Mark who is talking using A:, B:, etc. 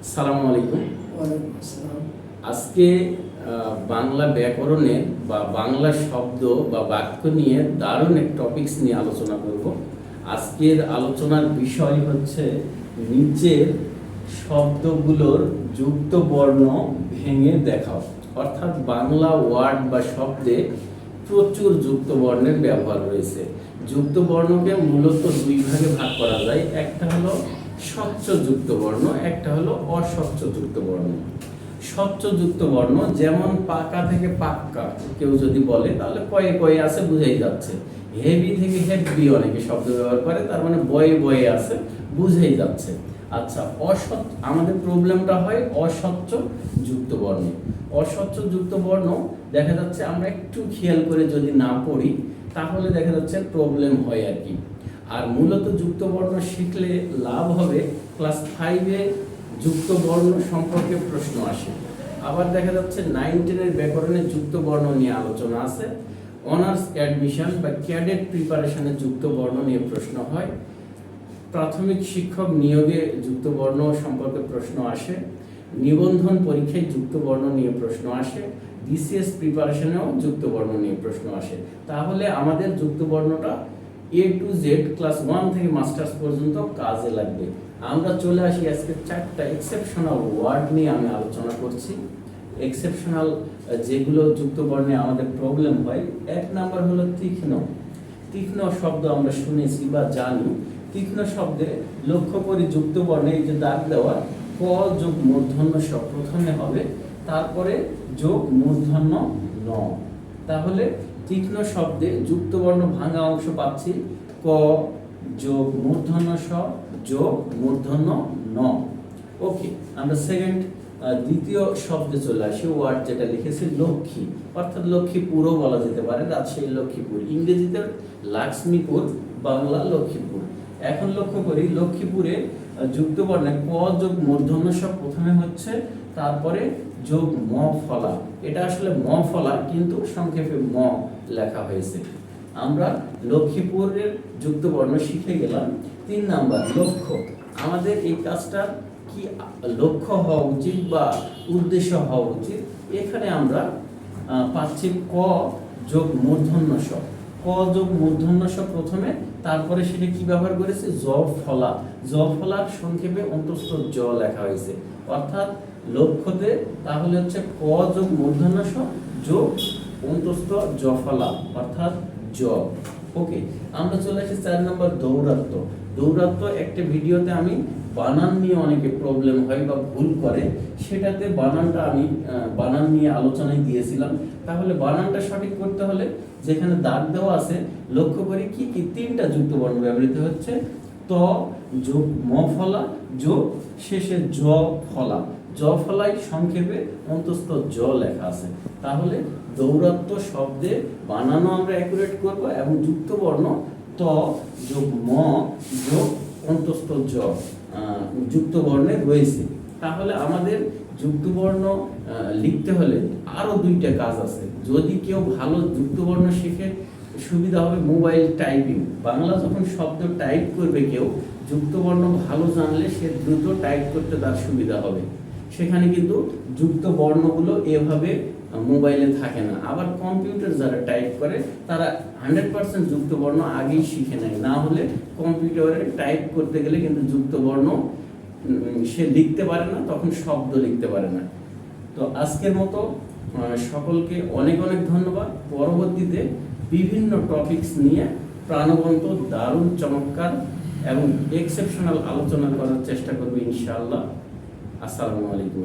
A: আসসালামু আলাইকুম। আজকে বাংলা ব্যাকরণের বা বাংলা শব্দ বা বাক্য নিয়ে দারুণ এক টপিকস নিয়ে আলোচনা করব। আজকের আলোচনার বিষয় হচ্ছে নিচের শব্দগুলোর যুক্ত বর্ণ ভেঙে দেখাও। অর্থাৎ বাংলা ওয়ার্ড বা শব্দে প্রচুর যুক্ত বর্ণের ব্যবহার রয়েছে। যুক্ত বর্ণকে মূলত দুই ভাগে ভাগ করা যায়, একটা হলো স্বচ্ছ যুক্ত বর্ণ, একটা হলো অস্বচ্ছ যুক্ত বর্ণ। স্বচ্ছ যুক্ত বর্ণ যেমন পাকা থেকে পাক্কা কেউ যদি বলে তাহলে কয়ে কয়ে আছে বুঝেই যাচ্ছে। হেভি থেকে হেভি অনেকে শব্দ ব্যবহার করে, তার মানে বয়ে বয়ে আছে বুঝেই যাচ্ছে। আচ্ছা, অস্বচ্ছ আমাদের প্রবলেমটা হয় অস্বচ্ছ যুক্ত বর্ণে। অস্বচ্ছ যুক্ত বর্ণ দেখা যাচ্ছে আমরা একটু খেয়াল করে যদি না পড়ি তাহলে দেখা যাচ্ছে প্রবলেম হয় আর কি। আর মূলত যুক্ত বর্ণ শিখলে লাভ হবে, ক্লাস 5-এ যুক্ত বর্ণ সম্পর্কে প্রশ্ন আসে। আবার দেখা যাচ্ছে 9-10-এর ব্যাকরণে যুক্ত বর্ণ নিয়ে আলোচনা আছে। অনার্স অ্যাডমিশন বা ক্যাডেট প্রিপারেশনে যুক্ত বর্ণ নিয়ে প্রশ্ন হয়। প্রাথমিক শিক্ষক নিয়োগে যুক্ত বর্ণ সম্পর্কে প্রশ্ন আসে। নিবন্ধন পরীক্ষায় যুক্ত বর্ণ নিয়ে প্রশ্ন আসে। বিসিএস প্রিপারেশনেও যুক্ত বর্ণ নিয়ে প্রশ্ন আসে। তাহলে আমাদের যুক্ত বর্ণটা A to Z ক্লাস 1 থেকে মাস্টার্স পর্যন্ত কাজে লাগবে। আমরা চলে আসি আজকে 4টা এক্সেপশনাল ওয়ার্ড নিয়ে আমি আলোচনা করছি। এক্সেপশনাল যেগুলো যুক্ত বর্ণে আমাদের প্রবলেম হয়, এক নাম্বার হলো তীক্ষ্ণ। তীক্ষ্ণ শব্দ আমরা শুনেছি বা জানি। তীক্ষ্ণ শব্দে লক্ষ্য করি যুক্ত বর্ণে এই যে দাগ দেওয়া ক যোগ মূর্ধন্য স প্রথমে হবে, তারপরে যোগ মূর্ধন্য ন। তাহলে তীক্ষ্ণ শব্দে যুক্ত বর্ণ ভাঙা অংশ পাচ্ছি ক যোগ মূর্ধন্য স যোগ মূর্ধন্য ন। ওকে, আমরা দ্বিতীয় শব্দে চলে আসি। ওয়ার্ড যেটা লিখেছি লক্ষ্মী, অর্থাৎ লক্ষ্মীপুরও বলা যেতে পারে। রাজশাহী লক্ষ্মীপুর, ইংরেজিতে লক্ষ্মীপুর, বাংলা লক্ষ্মীপুর। এখন লক্ষ্য করি লক্ষ্মীপুরে যুক্ত বর্ণে ক যোগ মূর্ধন্য স প্রথমে হচ্ছে, তারপরে যোগ ম ফলা। এটা আসলে ম ফলা কিন্তু সংক্ষেপে ম লেখা হয়েছে। আমরা লক্ষ্মীপুরের যুক্ত বর্ণ শিখে গেলাম। 3 নাম্বার লক্ষ্য। আমাদের এই কাজটা কি লক্ষ্য হওয়া উচিত বা উদ্দেশ্য হওয়া উচিত। এখানে আমরা পাচ্ছি ক যোগ মূর্ধন্য স। ক যোগ মূর্ধন্য স প্রথমে, তারপরে সেটা কি ব্যবহার করেছে জ ফলা। জ ফলার সংক্ষেপে অন্তস্থ জ লেখা হয়েছে। অর্থাৎ লক্ষ্যতে তাহলে হচ্ছে ক যোগ মূর্ধন্য স যোগ অন্তস্থ জ ফলা অর্থাৎ জ। ওকে, আমরা চলে আসি 4 নম্বর দৌরাত্ম্য। দৌরাত্ম্য একটা ভিডিওতে আমি বানান নিয়ে অনেকে প্রবলেম হয় বা ভুল করে, সেটাতে বানানটা আমি বানান নিয়ে আলোচনায় দিয়েছিলাম। তাহলে বানানটা সঠিক করতে হলে যেখানে দাগ দেওয়া আছে লক্ষ্য করি কি কি 3টা যুক্ত বর্ণ ব্যবহৃত হচ্ছে, ত যোগ ম ফলা যোগ শেষে জ ফলা। জ ফলাই সংক্ষেপে অন্তস্থ জ লেখা আছে। তাহলে দৌরাত্ম্য শব্দে বানানো আমরা অ্যাকুরেট করব এবং যুক্ত বর্ণ ত যোগ ম যোগ অন্তস্থ জ যুক্ত বর্ণে রয়েছে। তাহলে আমাদের যুক্ত বর্ণ লিখতে হলে আরো 2টা কাজ আছে। যদি কেউ ভালো যুক্ত বর্ণ শিখে সুবিধা হবে মোবাইল টাইপিং। বাংলা যখন শব্দ টাইপ করবে কেউ, যুক্ত বর্ণ ভালো জানলে সে দ্রুত টাইপ করতে তার সুবিধা হবে। সেখানে কিন্তু যুক্ত বর্ণগুলো এভাবে মোবাইলে থাকে না। আবার কম্পিউটার যারা টাইপ করে তারা 100% যুক্ত বর্ণ আগেই শিখে নেয়, না হলে কম্পিউটারে টাইপ করতে গেলে কিন্তু যুক্ত বর্ণ সে লিখতে পারে না, তখন শব্দ লিখতে পারে না। তো আজকের মতো সকলকে অনেক অনেক ধন্যবাদ। পরবর্তীতে বিভিন্ন টপিকস নিয়ে প্রাণবন্ত দারুণ চমৎকার এবং এক্সেপশনাল আলোচনা করার চেষ্টা করব ইনশাআল্লাহ। আসসালামু আলাইকুম।